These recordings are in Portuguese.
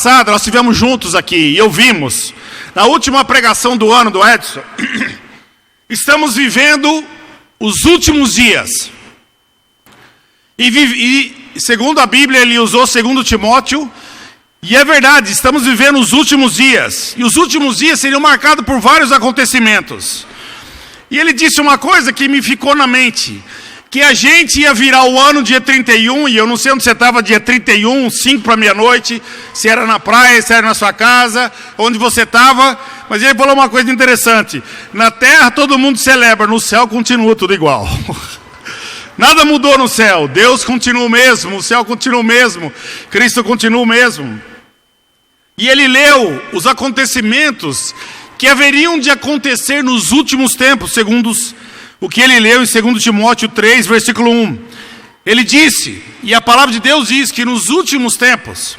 Nós estivemos juntos aqui e ouvimos, na última pregação do ano do Edson, estamos vivendo os últimos dias. E segundo a Bíblia, ele usou 2 Timóteo, e é verdade, estamos vivendo os últimos dias. E os últimos dias seriam marcados por vários acontecimentos. E ele disse uma coisa que me ficou na mente, que a gente ia virar o ano dia 31, e eu não sei onde você estava dia 31, 5 para meia-noite, se era na praia, se era na sua casa, onde você estava, mas ele falou uma coisa interessante: na terra todo mundo celebra, no céu continua tudo igual. Nada mudou no céu, Deus continua o mesmo, o céu continua o mesmo, Cristo continua o mesmo. E ele leu os acontecimentos que haveriam de acontecer nos últimos tempos, segundo o que ele leu em 2 Timóteo 3, versículo 1. Ele disse, e a palavra de Deus diz, que nos últimos tempos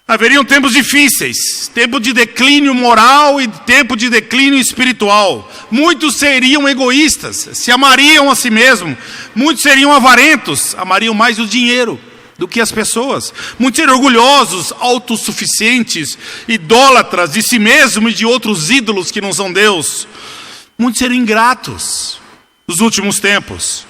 haveriam tempos difíceis, tempo de declínio moral e tempo de declínio espiritual. Muitos seriam egoístas, se amariam a si mesmos. Muitos seriam avarentos, amariam mais o dinheiro do que as pessoas. Muitos seriam orgulhosos, autossuficientes, idólatras de si mesmos e de outros ídolos que não são Deus. Muitos seriam ingratos nos últimos tempos.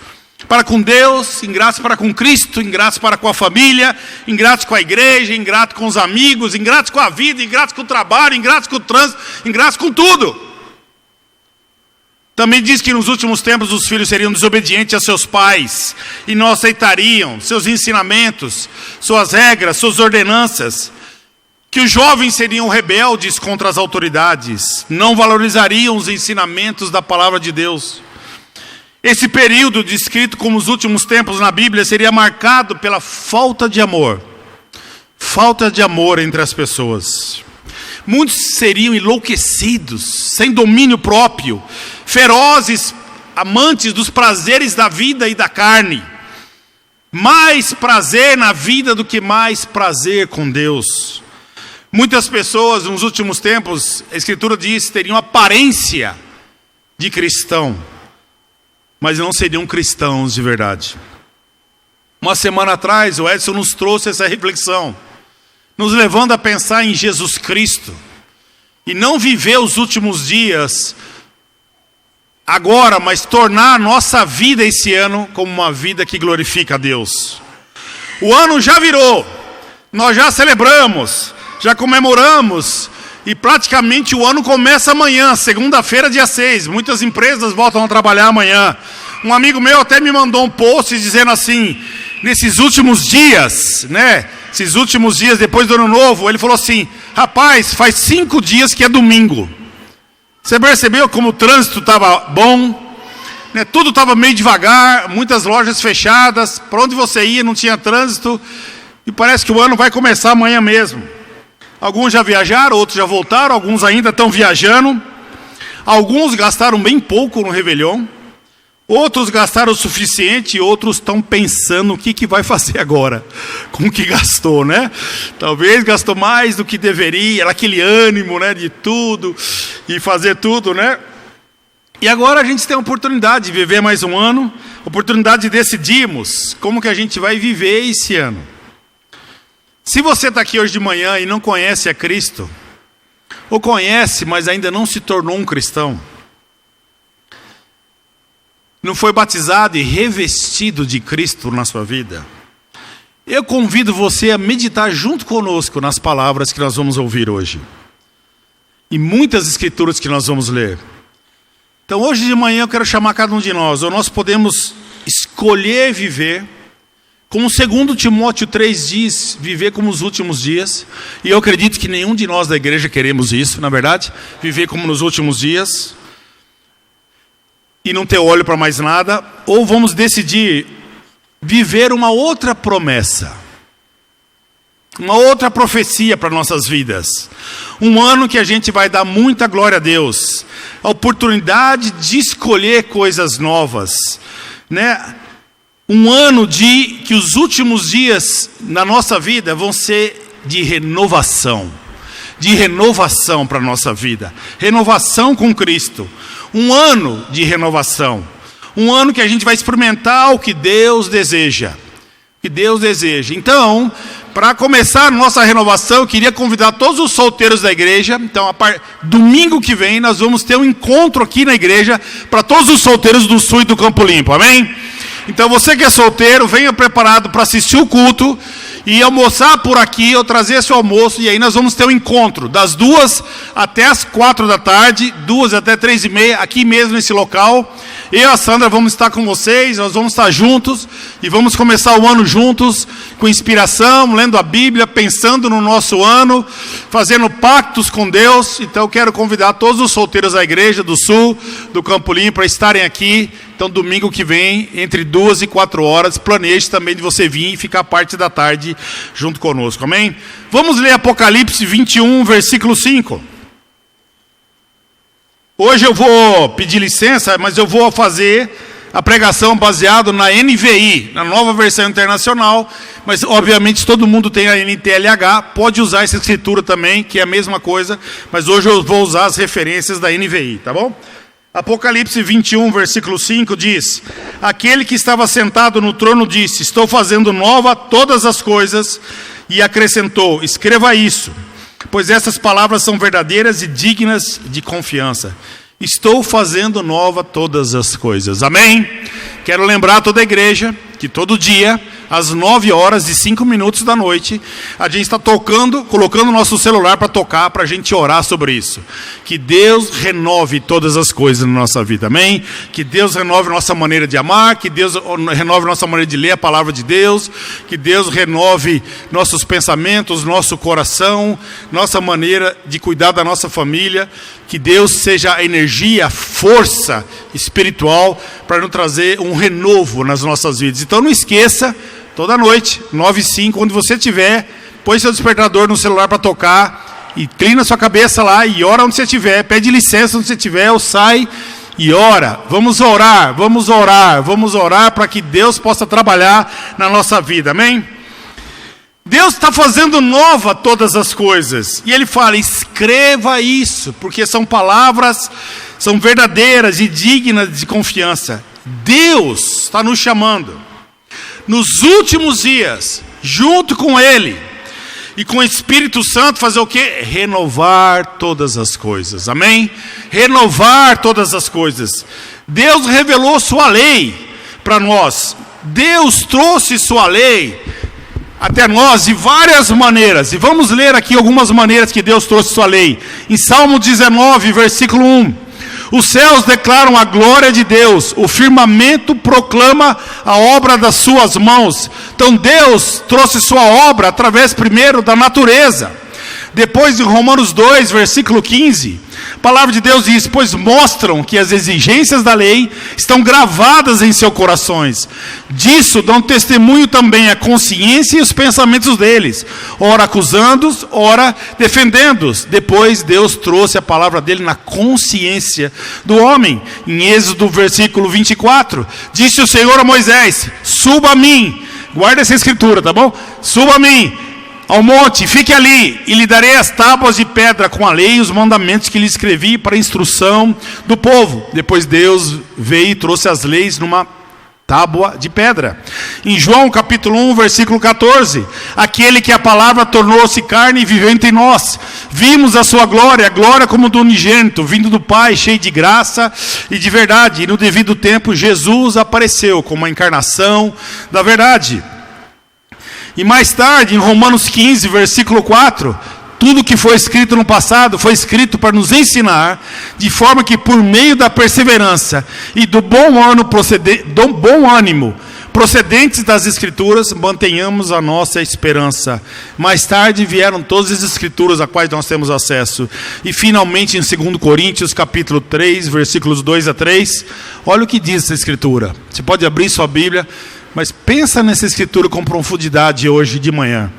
Para com Deus, ingratos para com Cristo, ingratos para com a família, ingratos com a igreja, ingratos com os amigos, ingratos com a vida, ingratos com o trabalho, ingratos com o trânsito, ingratos com tudo. Também diz que nos últimos tempos os filhos seriam desobedientes a seus pais e não aceitariam seus ensinamentos, suas regras, suas ordenanças. Que os jovens seriam rebeldes contra as autoridades, não valorizariam os ensinamentos da palavra de Deus. Esse período descrito como os últimos tempos na Bíblia seria marcado pela falta de amor entre as pessoas. Muitos seriam enlouquecidos, sem domínio próprio, ferozes, amantes dos prazeres da vida e da carne. Mais prazer na vida do que mais prazer com Deus. Muitas pessoas nos últimos tempos, a Escritura diz, teriam aparência de cristão, mas não seriam cristãos de verdade. Uma semana atrás, o Edson nos trouxe essa reflexão, nos levando a pensar em Jesus Cristo, e não viver os últimos dias agora, mas tornar a nossa vida esse ano como uma vida que glorifica a Deus. O ano já virou, nós já celebramos, já comemoramos, e praticamente o ano começa amanhã, segunda-feira, dia 6. Muitas empresas voltam a trabalhar amanhã. Um amigo meu até me mandou um post dizendo assim, nesses últimos dias, esses últimos dias depois do ano novo, ele falou assim: rapaz, faz 5 dias que é domingo. Você percebeu como o trânsito estava bom? Tudo estava meio devagar, muitas lojas fechadas, para onde você ia não tinha trânsito, e parece que o ano vai começar amanhã mesmo. Alguns já viajaram, outros já voltaram, alguns ainda estão viajando. Alguns gastaram bem pouco no Réveillon. Outros gastaram o suficiente e outros estão pensando o que vai fazer agora com o que gastou, Talvez gastou mais do que deveria, aquele ânimo, de tudo e fazer tudo, E agora a gente tem a oportunidade de viver mais um ano, oportunidade de decidirmos como que a gente vai viver esse ano. Se você está aqui hoje de manhã e não conhece a Cristo, ou conhece, mas ainda não se tornou um cristão, não foi batizado e revestido de Cristo na sua vida, eu convido você a meditar junto conosco nas palavras que nós vamos ouvir hoje. E muitas escrituras que nós vamos ler. Então hoje de manhã eu quero chamar cada um de nós, ou nós podemos escolher viver, como 2 Timóteo 3 diz, viver como os últimos dias. E eu acredito que nenhum de nós da igreja queremos isso, na verdade. Viver como nos últimos dias. E não ter olho para mais nada. Ou vamos decidir viver uma outra promessa. Uma outra profecia para nossas vidas. Um ano que a gente vai dar muita glória a Deus. A oportunidade de escolher coisas novas. Um ano que os últimos dias na nossa vida vão ser de renovação. De renovação para a nossa vida. Renovação com Cristo. Um ano de renovação. Um ano que a gente vai experimentar o que Deus deseja. O que Deus deseja. Então, para começar a nossa renovação, eu queria convidar todos os solteiros da igreja. Então, domingo que vem, nós vamos ter um encontro aqui na igreja para todos os solteiros do Sul e do Campo Limpo, amém? Então, você que é solteiro, venha preparado para assistir o culto e almoçar por aqui, ou trazer seu almoço, e aí nós vamos ter um encontro, das 2 até as 4 da tarde, 2 até 3:30, aqui mesmo nesse local. Eu e a Sandra vamos estar com vocês, nós vamos estar juntos, e vamos começar o ano juntos, com inspiração, lendo a Bíblia, pensando no nosso ano, fazendo pactos com Deus. Então eu quero convidar todos os solteiros da igreja, do Sul, do Campo Limpo, para estarem aqui. Então, domingo que vem, entre 2 e 4 horas, planeje também de você vir e ficar parte da tarde junto conosco, amém? Vamos ler Apocalipse 21, versículo 5. Hoje eu vou pedir licença, mas eu vou fazer a pregação baseada na NVI, na Nova Versão Internacional, mas obviamente todo mundo tem a NTLH, pode usar essa escritura também, que é a mesma coisa, mas hoje eu vou usar as referências da NVI, tá bom? Apocalipse 21, versículo 5 diz: aquele que estava sentado no trono disse: estou fazendo nova todas as coisas, e acrescentou: escreva isso, pois essas palavras são verdadeiras e dignas de confiança. Estou fazendo nova todas as coisas, amém? Quero lembrar a toda a igreja que todo dia, às 9h05 da noite, a gente está colocando o nosso celular para tocar, para a gente orar sobre isso. Que Deus renove todas as coisas na nossa vida, amém? Que Deus renove nossa maneira de amar, que Deus renove nossa maneira de ler a palavra de Deus, que Deus renove nossos pensamentos, nosso coração, nossa maneira de cuidar da nossa família, que Deus seja a energia, a força espiritual para nos trazer um renovo nas nossas vidas. Então não esqueça, toda noite, 9h05, onde você estiver, põe seu despertador no celular para tocar, inclina sua cabeça lá e ora onde você estiver, pede licença onde você estiver, ou sai e ora. Vamos orar, vamos orar, vamos orar para que Deus possa trabalhar na nossa vida, amém? Deus está fazendo nova todas as coisas, e Ele fala: escreva isso, porque são palavras, são verdadeiras e dignas de confiança. Deus está nos chamando, nos últimos dias, junto com Ele e com o Espírito Santo, fazer o quê? Renovar todas as coisas, amém? Renovar todas as coisas. Deus revelou sua lei para nós, Deus trouxe sua lei até nós de várias maneiras, e vamos ler aqui algumas maneiras que Deus trouxe sua lei. Em Salmo 19, versículo 1: os céus declaram a glória de Deus, o firmamento proclama a obra das suas mãos. Então Deus trouxe sua obra através primeiro da natureza. Depois, em Romanos 2, versículo 15, a palavra de Deus diz: pois mostram que as exigências da lei estão gravadas em seus corações. Disso dão testemunho também a consciência e os pensamentos deles, ora acusando-os, ora defendendo-os. Depois Deus trouxe a palavra dele na consciência do homem. Em Êxodo, versículo 24, disse o Senhor a Moisés: suba a mim, guarda essa escritura, tá bom? Suba a mim ao monte, fique ali, e lhe darei as tábuas de pedra com a lei e os mandamentos que lhe escrevi para a instrução do povo. Depois Deus veio e trouxe as leis numa tábua de pedra. Em João capítulo 1, versículo 14, aquele que a palavra tornou-se carne e viveu entre nós, vimos a sua glória, a glória como do unigênito, vindo do Pai, cheio de graça e de verdade. E no devido tempo Jesus apareceu como a encarnação da verdade. E mais tarde, em Romanos 15, versículo 4, tudo que foi escrito no passado foi escrito para nos ensinar, de forma que por meio da perseverança e do bom ânimo procedentes das Escrituras, mantenhamos a nossa esperança. Mais tarde vieram todas as Escrituras a quais nós temos acesso. E finalmente, em 2 Coríntios, capítulo 3, versículos 2 a 3, olha o que diz essa Escritura. Você pode abrir sua Bíblia, mas pensa nessa escritura com profundidade hoje de manhã.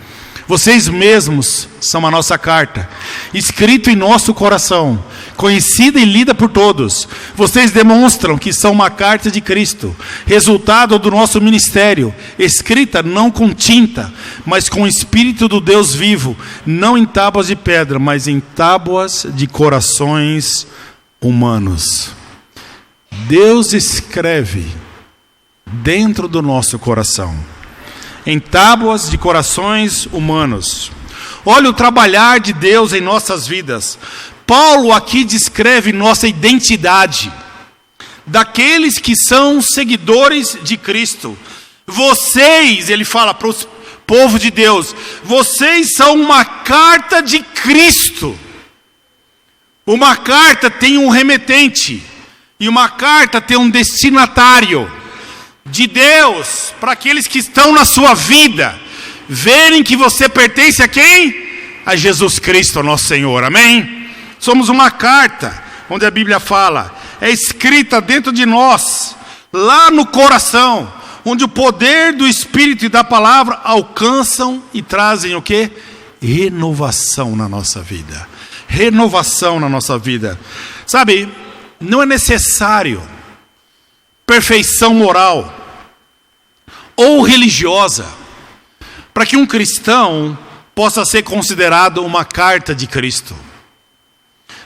Vocês mesmos são a nossa carta, escrito em nosso coração, conhecida e lida por todos. Vocês demonstram que são uma carta de Cristo, resultado do nosso ministério, escrita não com tinta, mas com o Espírito do Deus vivo, não em tábuas de pedra, mas em tábuas de corações humanos. Deus escreve dentro do nosso coração. em tábuas de corações humanos. Olha o trabalhar de Deus em nossas vidas. Paulo aqui descreve nossa identidade, daqueles que são seguidores de Cristo. Vocês, ele fala para o povo de Deus, vocês são uma carta de Cristo. Uma carta tem um remetente, e uma carta tem um destinatário de Deus, para aqueles que estão na sua vida, verem que você pertence a quem? A Jesus Cristo, nosso Senhor, amém? Somos uma carta, onde a Bíblia fala, é escrita dentro de nós, lá no coração, onde o poder do Espírito e da palavra alcançam e trazem o quê? Renovação na nossa vida. Renovação na nossa vida. Sabe, não é necessário perfeição moral ou religiosa para que um cristão possa ser considerado uma carta de Cristo.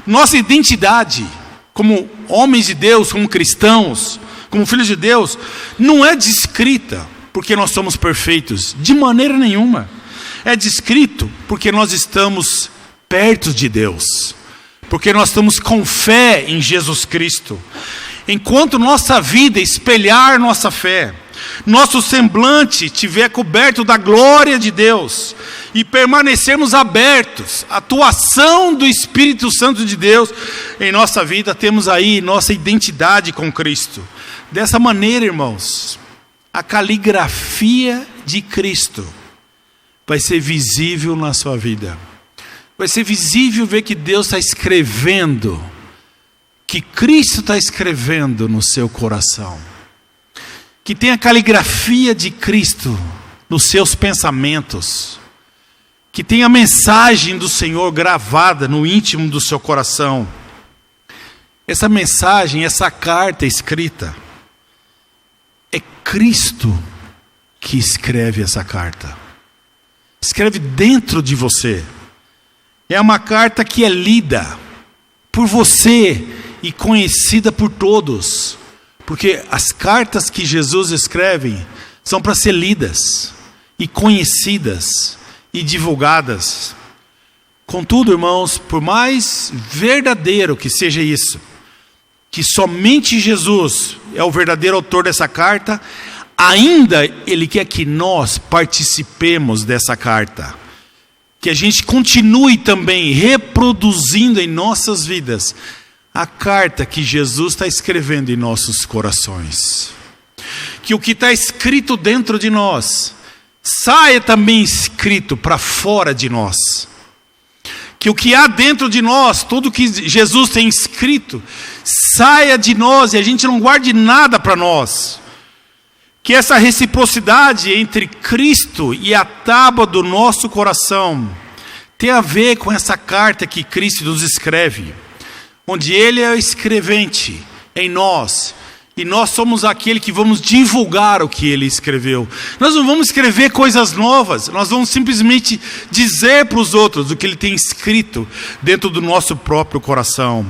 Nossa identidade como homens de Deus, como cristãos, como filhos de Deus, não é descrita porque nós somos perfeitos, de maneira nenhuma. É descrito porque nós estamos perto de Deus, porque nós estamos com fé em Jesus Cristo. Enquanto nossa vida espelhar nossa fé, nosso semblante estiver coberto da glória de Deus, e permanecermos abertos à atuação do Espírito Santo de Deus em nossa vida, temos aí nossa identidade com Cristo. Dessa maneira, irmãos, a caligrafia de Cristo vai ser visível na sua vida. Vai ser visível ver que Deus está escrevendo, que Cristo está escrevendo no seu coração. Que tem a caligrafia de Cristo nos seus pensamentos. Que tem a mensagem do Senhor gravada no íntimo do seu coração. Essa mensagem, essa carta escrita, é Cristo que escreve essa carta. Escreve dentro de você. É uma carta que é lida por você e conhecida por todos. Porque as cartas que Jesus escreve são para ser lidas e conhecidas e divulgadas. Contudo, irmãos, por mais verdadeiro que seja isso, que somente Jesus é o verdadeiro autor dessa carta, ainda Ele quer que nós participemos dessa carta. Que a gente continue também reproduzindo em nossas vidas a carta que Jesus está escrevendo em nossos corações. Que o que está escrito dentro de nós saia também escrito para fora de nós. Que o que há dentro de nós, tudo que Jesus tem escrito, saia de nós e a gente não guarde nada para nós. Que essa reciprocidade entre Cristo e a tábua do nosso coração tem a ver com essa carta que Cristo nos escreve, onde Ele é o escrevente em nós, e nós somos aquele que vamos divulgar o que Ele escreveu. Nós não vamos escrever coisas novas, nós vamos simplesmente dizer para os outros o que Ele tem escrito dentro do nosso próprio coração.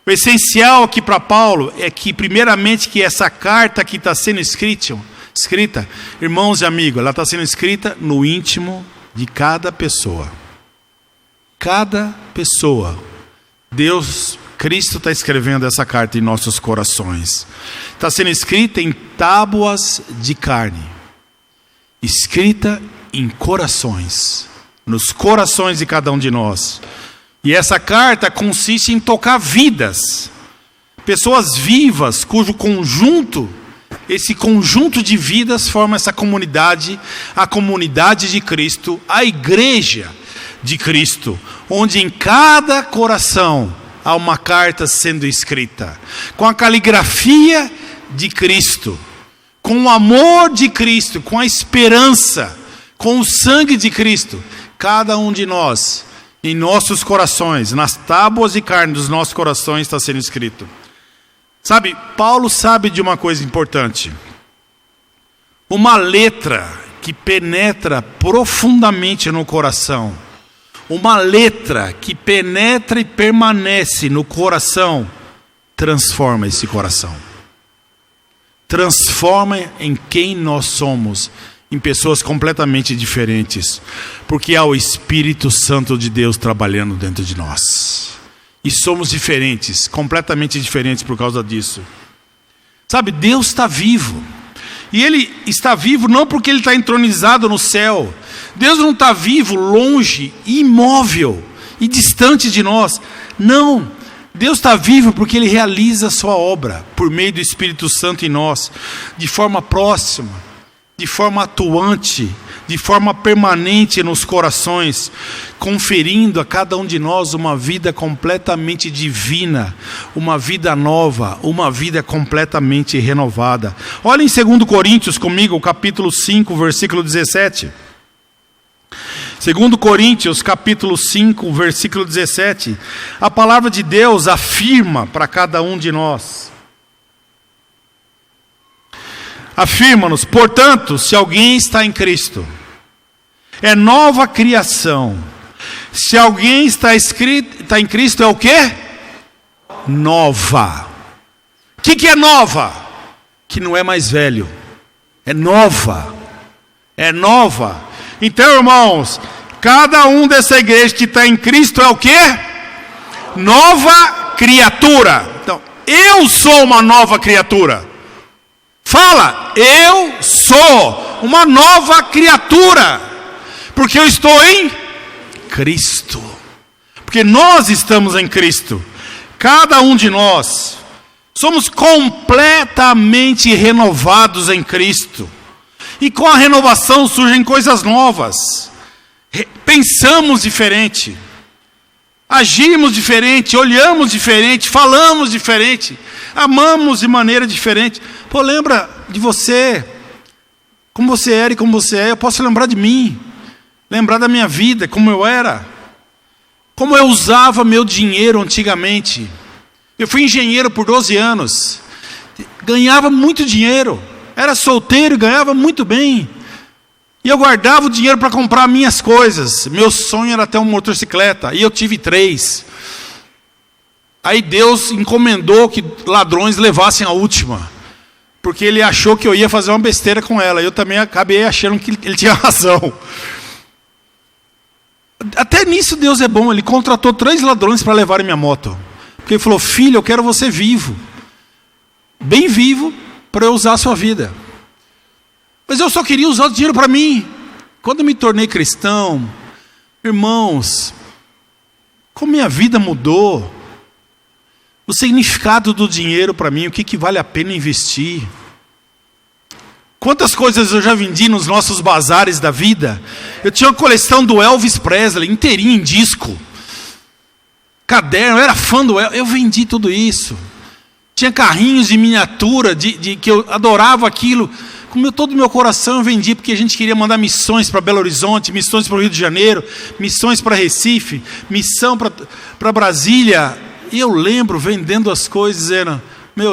O essencial aqui para Paulo é que, primeiramente, que essa carta que está sendo escrita, irmãos e amigos, ela está sendo escrita no íntimo de cada pessoa. Cada pessoa. Deus, Cristo está escrevendo essa carta em nossos corações. Está sendo escrita em tábuas de carne. Escrita em corações. Nos corações de cada um de nós. E essa carta consiste em tocar vidas. Pessoas vivas, cujo conjunto, esse conjunto de vidas forma essa comunidade, a comunidade de Cristo, a igreja de Cristo, onde em cada coração há uma carta sendo escrita, com a caligrafia de Cristo, com o amor de Cristo, com a esperança, com o sangue de Cristo. Cada um de nós, em nossos corações, nas tábuas de carne dos nossos corações está sendo escrito. Sabe, Paulo sabe de uma coisa importante. Uma letra que penetra profundamente no coração, uma letra que penetra e permanece no coração, transforma esse coração. Transforma em quem nós somos em pessoas completamente diferentes, porque há o Espírito Santo de Deus trabalhando dentro de nós. E somos diferentes, completamente diferentes por causa disso. Sabe, Deus está vivo. E Ele está vivo não porque Ele está entronizado no céu. Deus não está vivo, longe, imóvel e distante de nós. Não, Deus está vivo porque Ele realiza a sua obra por meio do Espírito Santo em nós, de forma próxima, de forma atuante, de forma permanente nos corações, conferindo a cada um de nós uma vida completamente divina, uma vida nova, uma vida completamente renovada. Olha em 2 Coríntios comigo, capítulo 5, versículo 17. 2 Coríntios, capítulo 5, versículo 17. A palavra de Deus afirma para cada um de nós. Afirma-nos, portanto, se alguém está em Cristo, é nova criação. Se alguém está em Cristo, é o quê? Nova. O que é nova? Que não é mais velho. É nova. É nova. Então, irmãos, cada um dessa igreja que está em Cristo é o quê? Nova criatura. Então, eu sou uma nova criatura. Fala, eu sou uma nova criatura, porque eu estou em Cristo, porque nós estamos em Cristo, cada um de nós, somos completamente renovados em Cristo, e com a renovação surgem coisas novas, pensamos diferente, agimos diferente, olhamos diferente, falamos diferente, amamos de maneira diferente. Pô, lembra de você, como você era e como você é. Eu posso lembrar de mim, lembrar da minha vida, como eu era, como eu usava meu dinheiro antigamente. Eu fui engenheiro por 12 anos, ganhava muito dinheiro, era solteiro e ganhava muito bem. E eu guardava o dinheiro para comprar minhas coisas. Meu sonho era ter uma motocicleta, e eu tive 3. Aí Deus encomendou que ladrões levassem a última, porque Ele achou que eu ia fazer uma besteira com ela. Eu também acabei achando que Ele tinha razão. Até nisso Deus é bom. Ele contratou 3 ladrões para levarem minha moto, porque Ele falou, filho, eu quero você vivo, bem vivo, para eu usar a sua vida. Mas eu só queria usar o dinheiro para mim. Quando eu me tornei cristão, irmãos, como minha vida mudou, o significado do dinheiro para mim, o que vale a pena investir. Quantas coisas eu já vendi nos nossos bazares da vida. Eu tinha uma coleção do Elvis Presley, inteirinho em disco, caderno, eu era fã do Elvis, eu vendi tudo isso. Tinha carrinhos de miniatura, que eu adorava aquilo. Com todo o meu coração eu vendi, porque a gente queria mandar missões para Belo Horizonte, missões para o Rio de Janeiro, missões para Recife, missão para Brasília. E eu lembro vendendo as coisas, dizendo,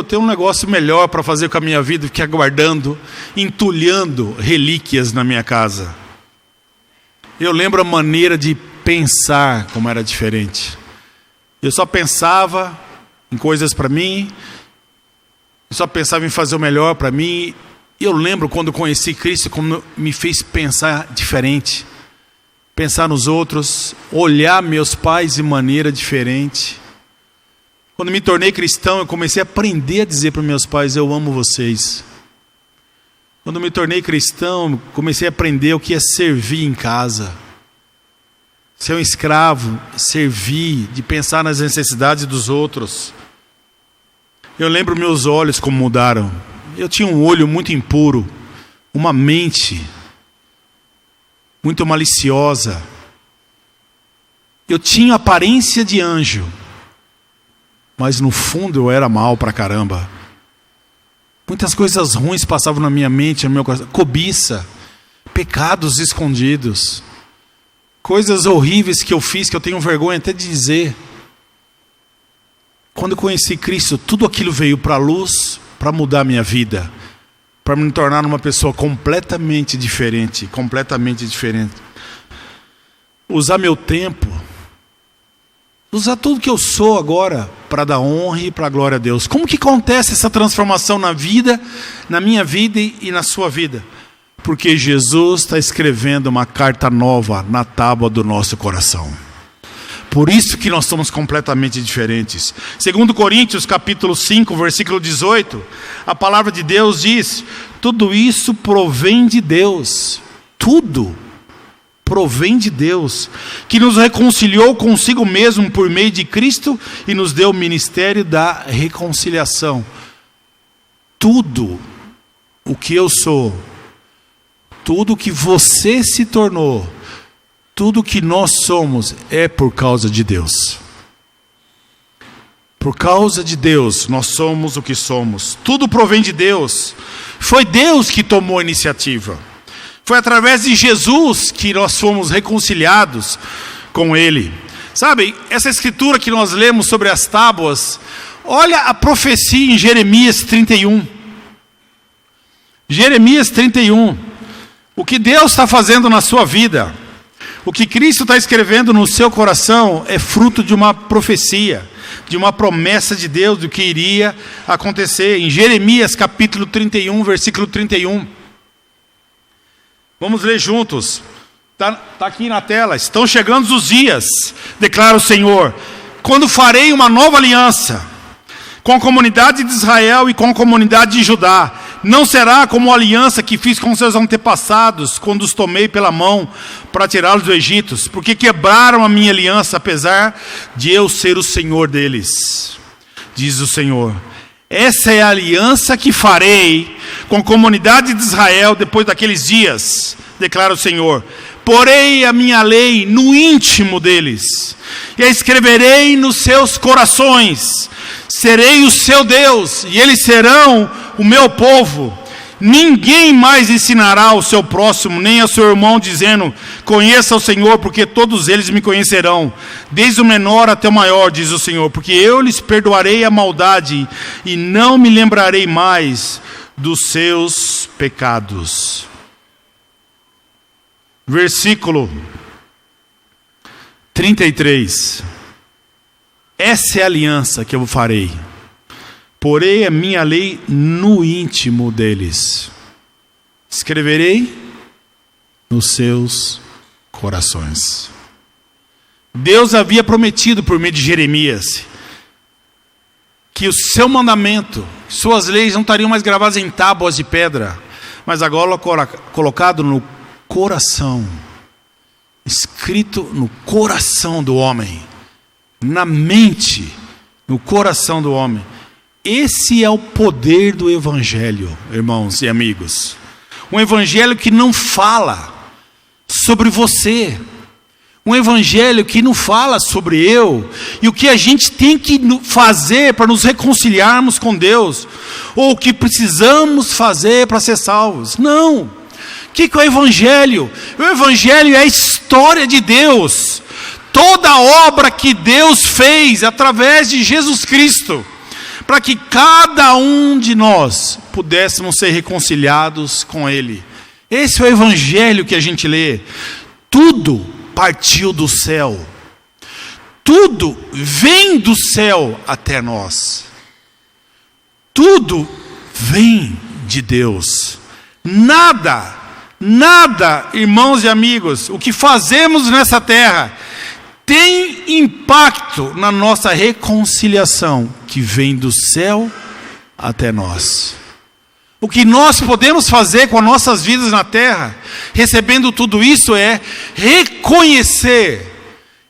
tem um negócio melhor para fazer com a minha vida, que é guardando, entulhando relíquias na minha casa. Eu lembro a maneira de pensar como era diferente. Eu só pensava em coisas para mim, eu só pensava em fazer o melhor para mim. Eu lembro quando conheci Cristo, como me fez pensar diferente, pensar nos outros, olhar meus pais de maneira diferente. Quando me tornei cristão, eu comecei a aprender a dizer para meus pais, eu amo vocês. Quando me tornei cristão, comecei a aprender o que é servir em casa. Ser um escravo, servir, de pensar nas necessidades dos outros. Eu lembro meus olhos como mudaram. Eu tinha um olho muito impuro, uma mente muito maliciosa. Eu tinha aparência de anjo, mas no fundo eu era mal pra caramba. Muitas coisas ruins passavam na minha mente, no meu coração. Cobiça, pecados escondidos, coisas horríveis que eu fiz, que eu tenho vergonha até de dizer. Quando eu conheci Cristo, tudo aquilo veio para a luz, para mudar a minha vida, para me tornar uma pessoa completamente diferente, completamente diferente. Usar meu tempo, usar tudo que eu sou agora para dar honra e para a glória a Deus. Como que acontece essa transformação na vida, na minha vida e na sua vida? Porque Jesus está escrevendo uma carta nova na tábua do nosso coração. Por isso que nós somos completamente diferentes. 2 Coríntios capítulo 5, versículo 18, a palavra de Deus diz: tudo isso provém de Deus. Tudo provém de Deus, que nos reconciliou consigo mesmo por meio de Cristo e nos deu o ministério da reconciliação. Tudo o que eu sou, tudo o que você se tornou, tudo que nós somos é por causa de Deus. Por causa de Deus, nós somos o que somos. Tudo provém de Deus. Foi Deus que tomou a iniciativa. Foi através de Jesus que nós fomos reconciliados com Ele. Sabe, essa escritura que nós lemos sobre as tábuas, olha a profecia em Jeremias 31. Jeremias 31. O que Deus está fazendo na sua vida, o que Cristo está escrevendo no seu coração é fruto de uma profecia, de uma promessa de Deus do que iria acontecer. Em Jeremias capítulo 31, versículo 31. Vamos ler juntos. Está aqui na tela. Estão chegando os dias, declara o Senhor, quando farei uma nova aliança com a comunidade de Israel e com a comunidade de Judá. Não será como a aliança que fiz com seus antepassados, quando os tomei pela mão para tirá-los do Egito, porque quebraram a minha aliança, apesar de eu ser o Senhor deles, diz o Senhor. Essa é a aliança que farei com a comunidade de Israel depois daqueles dias, declara o Senhor. Porei a minha lei no íntimo deles, e a escreverei nos seus corações. Serei o seu Deus, e eles serão o meu povo. Ninguém mais ensinará ao seu próximo, nem ao seu irmão, dizendo: conheça o Senhor, porque todos eles me conhecerão, desde o menor até o maior, diz o Senhor, porque eu lhes perdoarei a maldade, e não me lembrarei mais dos seus pecados. Versículo 33. Essa é a aliança que eu farei. Porei a minha lei no íntimo deles. Escreverei nos seus corações. Deus havia prometido por meio de Jeremias que o seu mandamento, suas leis não estariam mais gravadas em tábuas de pedra, mas agora colocado no coração, escrito no coração do homem, na mente, no coração do homem. Esse é o poder do Evangelho, irmãos e amigos. Um Evangelho que não fala sobre você. Um Evangelho que não fala sobre eu e o que a gente tem que fazer para nos reconciliarmos com Deus, ou o que precisamos fazer para ser salvos. Não. O que é o Evangelho? O Evangelho é a história de Deus. Toda a obra que Deus fez através de Jesus Cristo, para que cada um de nós pudéssemos ser reconciliados com Ele. Esse é o Evangelho que a gente lê. Tudo partiu do céu. Tudo vem do céu até nós. Tudo vem de Deus. Nada, irmãos e amigos, o que fazemos nessa terra tem impacto na nossa reconciliação, que vem do céu até nós. O que nós podemos fazer com as nossas vidas na terra, recebendo tudo isso, é reconhecer: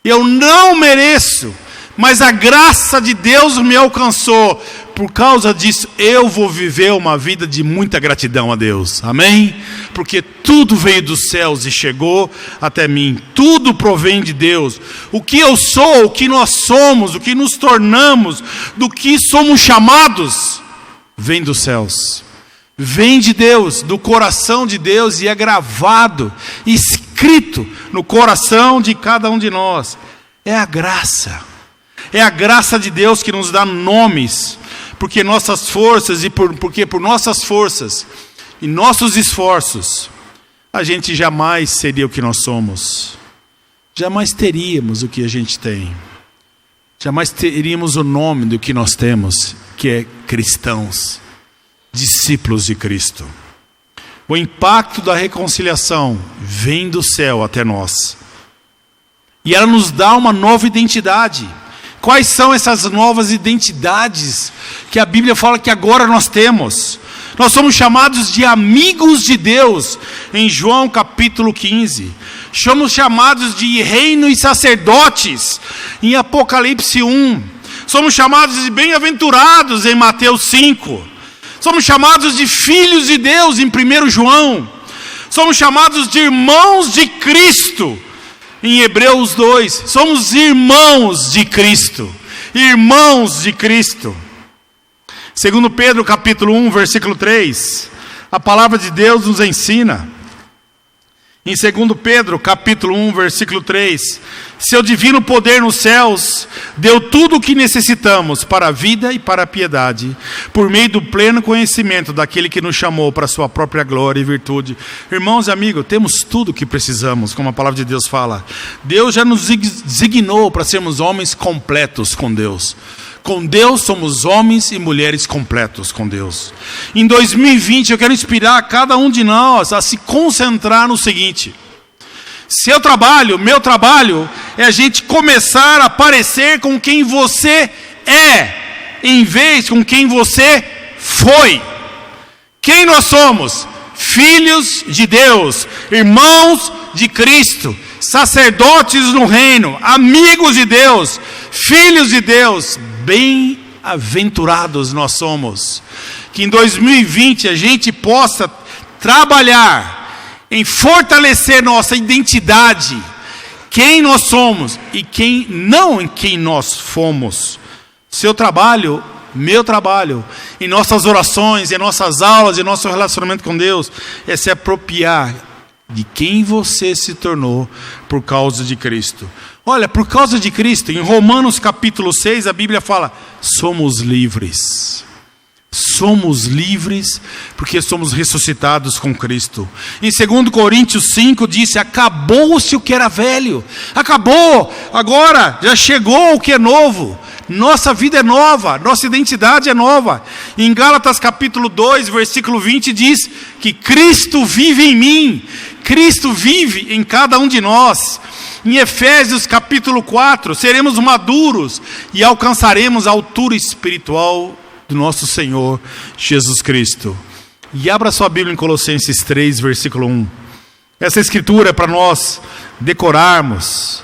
eu não mereço, mas a graça de Deus me alcançou. Por causa disso, eu vou viver uma vida de muita gratidão a Deus. Amém? Porque tudo veio dos céus e chegou até mim. Tudo provém de Deus. O que eu sou, o que nós somos, o que nos tornamos, do que somos chamados, vem dos céus. Vem de Deus, do coração de Deus, e é gravado, escrito no coração de cada um de nós. É a graça. É a graça de Deus que nos dá nomes. Porque nossas forças porque por nossas forças e nossos esforços, a gente jamais seria o que nós somos. Jamais teríamos o que a gente tem. Jamais teríamos o nome do que nós temos, que é cristãos, discípulos de Cristo. O impacto da reconciliação vem do céu até nós. E ela nos dá uma nova identidade. Quais são essas novas identidades que a Bíblia fala que agora nós temos? Nós somos chamados de amigos de Deus, em João capítulo 15. Somos chamados de reino e sacerdotes, em Apocalipse 1. Somos chamados de bem-aventurados, em Mateus 5. Somos chamados de filhos de Deus, em 1 João. Somos chamados de irmãos de Cristo, em Hebreus 2. Somos irmãos de Cristo. Irmãos de Cristo. Segundo Pedro capítulo 1, versículo 3, a palavra de Deus nos ensina, em 2 Pedro capítulo 1, versículo 3, seu divino poder nos céus deu tudo o que necessitamos para a vida e para a piedade, por meio do pleno conhecimento daquele que nos chamou para a sua própria glória e virtude. Irmãos e amigos, temos tudo o que precisamos, como a palavra de Deus fala. Deus já nos designou para sermos homens completos com Deus. Com Deus somos homens e mulheres completos com Deus. Em 2020 eu quero inspirar cada um de nós a se concentrar no seguinte: seu trabalho, meu trabalho, é a gente começar a parecer com quem você é, em vez com quem você foi. Quem nós somos? Filhos de Deus, irmãos de Cristo, sacerdotes no reino, amigos de Deus, filhos de Deus. Bem-aventurados nós somos. Que em 2020 a gente possa trabalhar em fortalecer nossa identidade, quem nós somos e quem não em quem nós fomos. Seu trabalho, meu trabalho, em nossas orações, em nossas aulas, em nosso relacionamento com Deus, é se apropriar de quem você se tornou por causa de Cristo. Olha, por causa de Cristo, em Romanos capítulo 6, a Bíblia fala, somos livres. Somos livres porque somos ressuscitados com Cristo. Em 2 Coríntios 5 disse, acabou-se o que era velho. Acabou, agora já chegou o que é novo. Nossa vida é nova, nossa identidade é nova. Em Gálatas capítulo 2, versículo 20 diz que Cristo vive em mim. Cristo vive em cada um de nós. Em Efésios capítulo 4, seremos maduros e alcançaremos a altura espiritual do nosso Senhor Jesus Cristo. E abra sua Bíblia em Colossenses 3, versículo 1. Essa escritura é para nós decorarmos,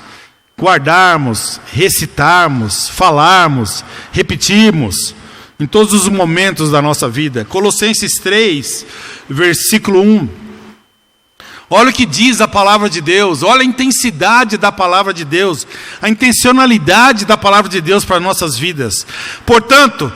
guardarmos, recitarmos, falarmos, repetirmos em todos os momentos da nossa vida. Colossenses 3, versículo 1. Olha o que diz a palavra de Deus, olha a intensidade da palavra de Deus, a intencionalidade da palavra de Deus para nossas vidas. Portanto,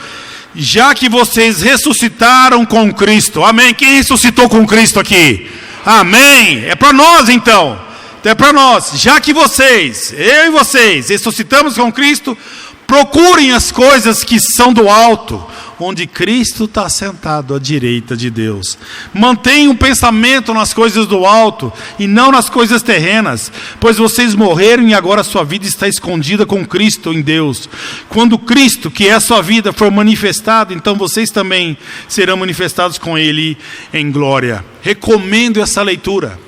já que vocês ressuscitaram com Cristo, amém? Quem ressuscitou com Cristo aqui? Amém? É para nós então, é para nós. Já que vocês, eu e vocês, ressuscitamos com Cristo, procurem as coisas que são do alto, onde Cristo está sentado à direita de Deus. Mantenham o pensamento nas coisas do alto e não nas coisas terrenas, pois vocês morreram e agora sua vida está escondida com Cristo em Deus. Quando Cristo, que é a sua vida, for manifestado, então vocês também serão manifestados com Ele em glória. Recomendo essa leitura.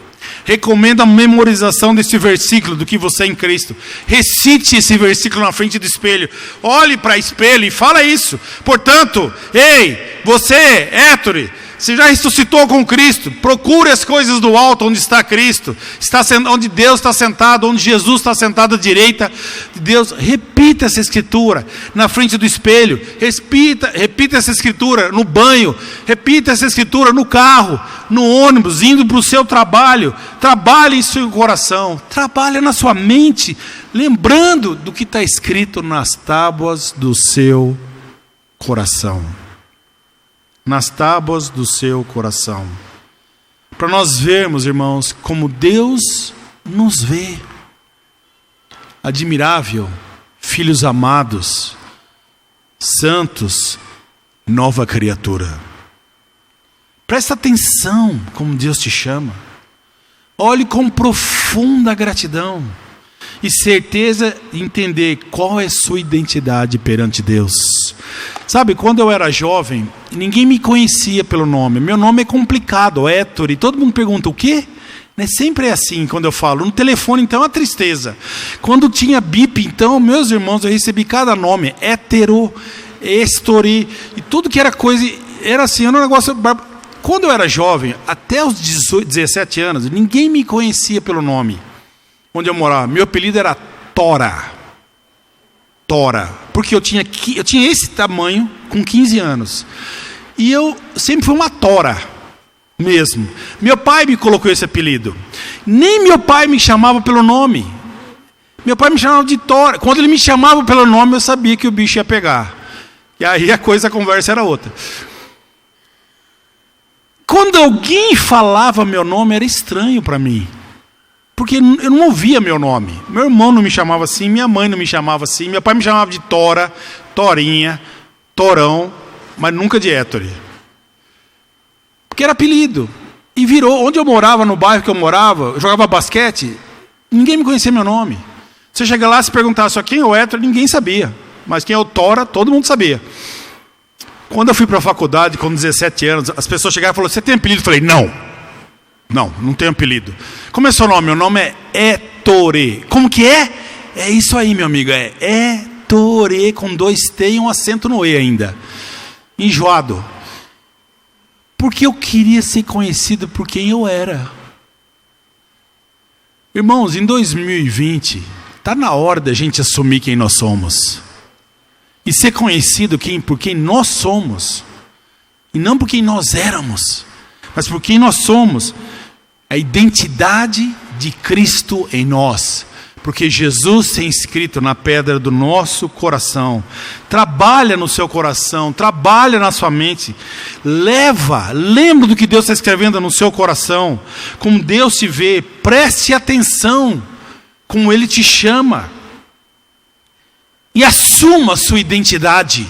Recomendo a memorização desse versículo do que você é em Cristo. Recite esse versículo na frente do espelho. Olhe para o espelho e fala isso. Portanto, ei, você, Héctor, você já ressuscitou com Cristo. Procure as coisas do alto onde está Cristo, onde Deus está sentado, onde Jesus está sentado à direita de Deus. Repita essa escritura na frente do espelho. Repita essa escritura no banho. Repita essa escritura no carro, no ônibus, indo para o seu trabalho. Trabalhe em seu coração. Trabalhe na sua mente, lembrando do que está escrito nas tábuas do seu coração. Nas tábuas do seu coração. Para nós vermos, irmãos, como Deus nos vê. Admirável, filhos amados, santos, nova criatura. Presta atenção como Deus te chama. Olhe com profunda gratidão e certeza entender qual é sua identidade perante Deus. Sabe, quando eu era jovem, ninguém me conhecia pelo nome. Meu nome é complicado, Héctor, e todo mundo pergunta, o quê? Sempre é assim quando eu falo. No telefone, então, é uma tristeza. Quando tinha bip, então, meus irmãos, eu recebi cada nome. Hétero, Estori, e tudo que era coisa, era assim, era um negócio... Quando eu era jovem, até os 18, 17 anos, ninguém me conhecia pelo nome. Onde eu morava, meu apelido era Tora. Porque eu tinha esse tamanho com 15 anos. E eu sempre fui uma tora mesmo. Meu pai me colocou esse apelido. Nem meu pai me chamava pelo nome. Meu pai me chamava de Tora. Quando ele me chamava pelo nome, eu sabia que o bicho ia pegar. E aí a conversa era outra. Quando alguém falava meu nome, era estranho para mim. Porque eu não ouvia meu nome. Meu irmão não me chamava assim, minha mãe não me chamava assim, meu pai me chamava de Tora, Torinha, Torão, mas nunca de Héctor. Porque era apelido. E virou, onde eu morava, no bairro que eu morava, eu jogava basquete, ninguém me conhecia meu nome. Você chega lá, se perguntar só quem é o Héctor, ninguém sabia. Mas quem é o Tora, todo mundo sabia. Quando eu fui para a faculdade, com 17 anos, as pessoas chegaram e falaram, você tem apelido? Eu falei, não tenho apelido. Como é seu nome? Meu nome é Ettore. Como que é? É isso aí, meu amigo. É Ettore, com 2 T e um acento no E ainda. Enjoado. Porque eu queria ser conhecido por quem eu era. Irmãos, em 2020, está na hora da gente assumir quem nós somos. E ser conhecido por quem nós somos. E não por quem nós éramos, mas por quem nós somos. A identidade de Cristo em nós. Porque Jesus tem escrito na pedra do nosso coração. Trabalha no seu coração, trabalha na sua mente. Lembra do que Deus está escrevendo no seu coração. Como Deus te vê, preste atenção como Ele te chama. E assuma a sua identidade.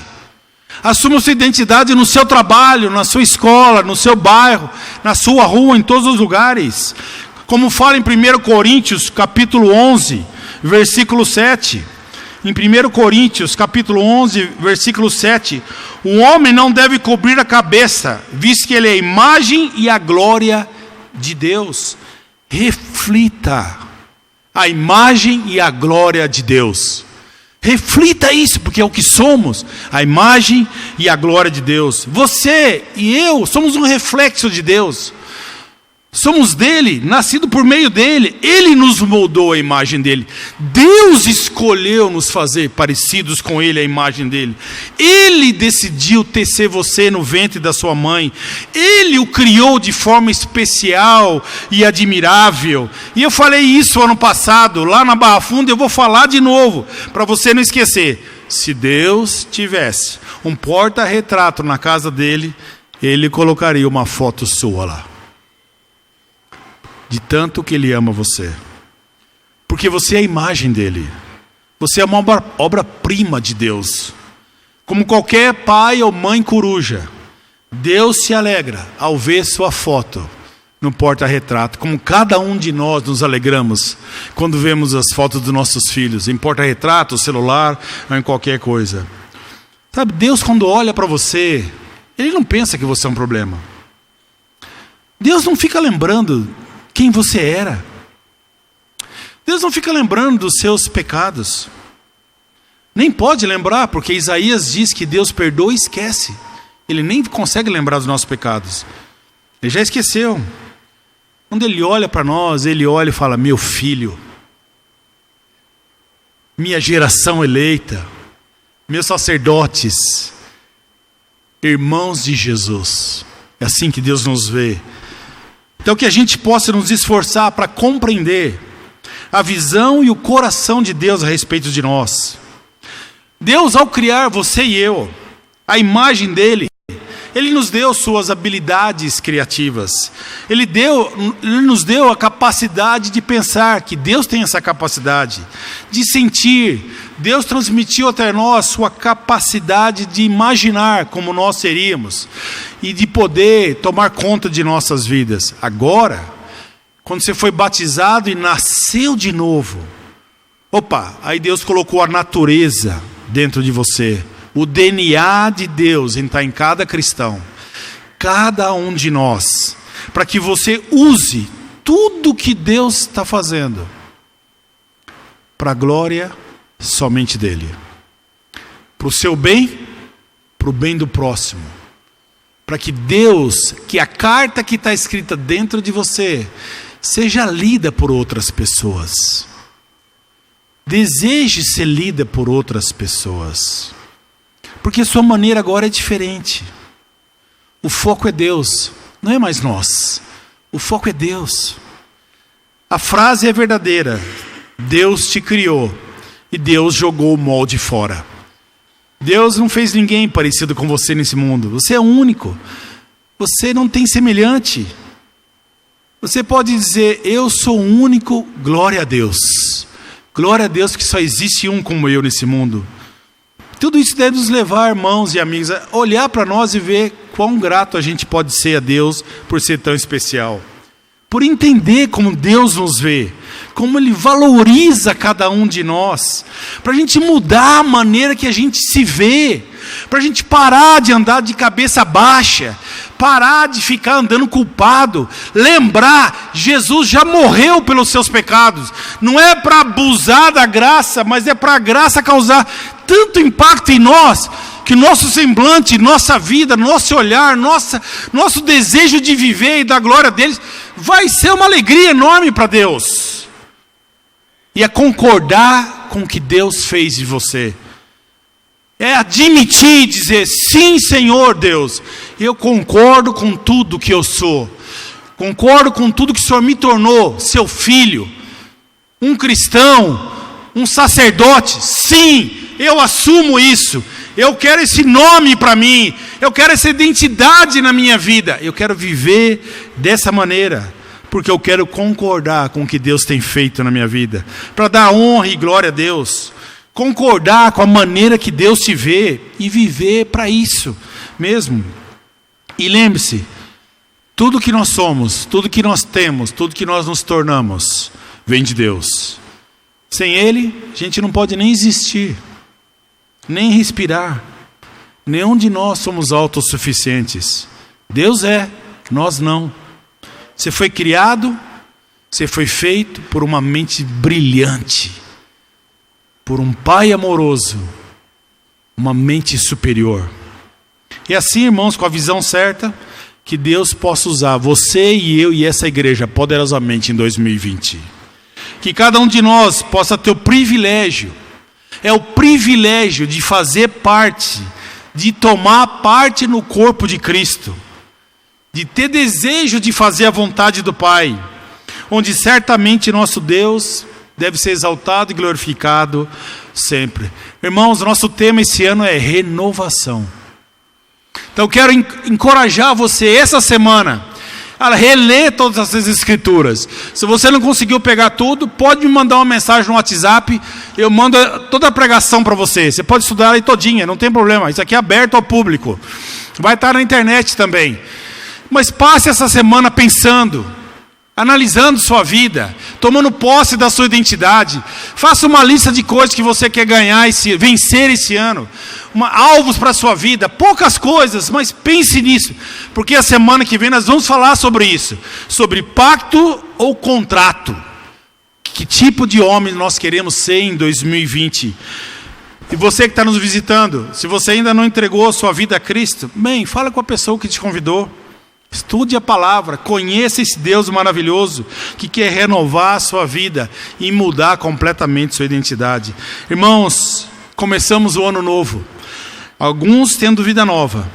Assuma a sua identidade no seu trabalho, na sua escola, no seu bairro, na sua rua, em todos os lugares. Como fala em 1 Coríntios, capítulo 11, versículo 7. Em 1 Coríntios, capítulo 11, versículo 7. O homem não deve cobrir a cabeça, visto que ele é a imagem e a glória de Deus. Reflita a imagem e a glória de Deus. Reflita isso, porque é o que somos, a imagem e a glória de Deus. Você e eu somos um reflexo de Deus. Somos dele, nascido por meio dele. Ele nos moldou a imagem dele. Deus escolheu nos fazer parecidos com ele, a imagem dele. Ele decidiu tecer você no ventre da sua mãe. Ele o criou de forma especial e admirável. E eu falei isso ano passado, lá na Barra Funda, eu vou falar de novo, para você não esquecer. Se Deus tivesse um porta-retrato na casa dele, ele colocaria uma foto sua lá. De tanto que ele ama você. Porque você é a imagem dele. Você é uma obra-prima de Deus. Como qualquer pai ou mãe coruja, Deus se alegra ao ver sua foto no porta-retrato. Como cada um de nós nos alegramos quando vemos as fotos dos nossos filhos, em porta-retrato, celular ou em qualquer coisa. Sabe, Deus quando olha para você, Ele não pensa que você é um problema. Deus não fica lembrando quem você era. Deus não fica lembrando dos seus pecados. Nem pode lembrar, porque Isaías diz que Deus perdoa e esquece. Ele nem consegue lembrar dos nossos pecados. Ele já esqueceu. Quando Ele olha para nós, Ele olha e fala, meu filho, minha geração eleita, meus sacerdotes, irmãos de Jesus. É assim que Deus nos vê. Então que a gente possa nos esforçar para compreender a visão e o coração de Deus a respeito de nós. Deus, ao criar você e eu, a imagem dele, Ele nos deu suas habilidades criativas. Ele nos deu a capacidade de pensar, que Deus tem essa capacidade, de sentir. Deus transmitiu até nós sua capacidade de imaginar como nós seríamos e de poder tomar conta de nossas vidas. Agora, quando você foi batizado e nasceu de novo, aí Deus colocou a natureza dentro de você, O DNA de Deus está em cada cristão, cada um de nós, para que você use tudo que Deus está fazendo para a glória somente dele, para o seu bem, para o bem do próximo, para que Deus, que a carta que está escrita dentro de você, seja lida por outras pessoas. Deseje ser lida por outras pessoas, porque sua maneira agora é diferente. O foco é Deus, não é mais nós. O foco é Deus. A frase é verdadeira: Deus te criou e Deus jogou o molde fora. Deus não fez ninguém parecido com você nesse mundo. Você é único. Você não tem semelhante. Você pode dizer: eu sou único, glória a Deus. Glória a Deus que só existe um como eu nesse mundo. Tudo isso deve nos levar, irmãos e amigos, a olhar para nós e ver quão grato a gente pode ser a Deus por ser tão especial. Por entender como Deus nos vê, como Ele valoriza cada um de nós, para a gente mudar a maneira que a gente se vê, para a gente parar de andar de cabeça baixa, parar de ficar andando culpado, lembrar, Jesus já morreu pelos seus pecados, não é para abusar da graça, mas é para a graça causar tanto impacto em nós, que nosso semblante, nossa vida, nosso olhar, nosso desejo de viver e da glória deles, vai ser uma alegria enorme para Deus. E é concordar com o que Deus fez de você. É admitir e dizer: sim, Senhor Deus, eu concordo com tudo que eu sou. Concordo com tudo que o Senhor me tornou, seu filho, um cristão, um sacerdote. Sim, eu assumo isso. Eu quero esse nome para mim. Eu quero essa identidade na minha vida. Eu quero viver dessa maneira, porque eu quero concordar com o que Deus tem feito na minha vida, para dar honra e glória a Deus. Concordar com a maneira que Deus te vê e viver para isso mesmo. E lembre-se, tudo que nós somos, tudo que nós temos, tudo que nós nos tornamos, vem de Deus. Sem Ele, a gente não pode nem existir, nem respirar. Nenhum de nós somos autossuficientes. Deus é, nós não. Você foi criado, você foi feito por uma mente brilhante, por um Pai amoroso, uma mente superior. E assim, irmãos, com a visão certa, que Deus possa usar você e eu e essa igreja poderosamente em 2020. Que cada um de nós possa ter o privilégio, é o privilégio de fazer parte, de tomar parte no corpo de Cristo, de ter desejo de fazer a vontade do Pai, onde certamente nosso Deus deve ser exaltado e glorificado sempre. Irmãos, nosso tema esse ano é renovação. Então eu quero encorajar você essa semana a reler todas as escrituras. Se você não conseguiu pegar tudo, pode me mandar uma mensagem no WhatsApp, eu mando toda a pregação para você. Você pode estudar aí todinha, não tem problema. Isso aqui é aberto ao público. Vai estar na internet também. Mas passe essa semana pensando, analisando sua vida, tomando posse da sua identidade. Faça uma lista de coisas que você quer ganhar, vencer esse ano. Alvos para a sua vida, poucas coisas, mas pense nisso. Porque a semana que vem nós vamos falar sobre isso. Sobre pacto ou contrato. Que tipo de homem nós queremos ser em 2020. E você que está nos visitando, se você ainda não entregou a sua vida a Cristo, bem, fala com a pessoa que te convidou. Estude a palavra, conheça esse Deus maravilhoso que quer renovar a sua vida e mudar completamente sua identidade. Irmãos, começamos o ano novo, alguns tendo vida nova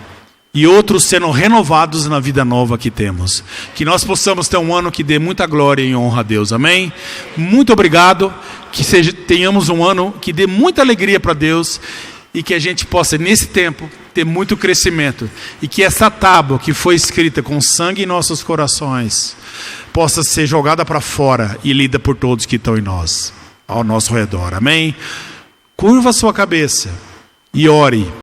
e outros sendo renovados na vida nova que temos. Que nós possamos ter um ano que dê muita glória e honra a Deus, amém? Muito obrigado, que tenhamos um ano que dê muita alegria para Deus e que a gente possa, nesse tempo, ter muito crescimento. E que essa tábua que foi escrita com sangue em nossos corações possa ser jogada para fora e lida por todos que estão em nós, ao nosso redor. Amém? Curva a sua cabeça e ore.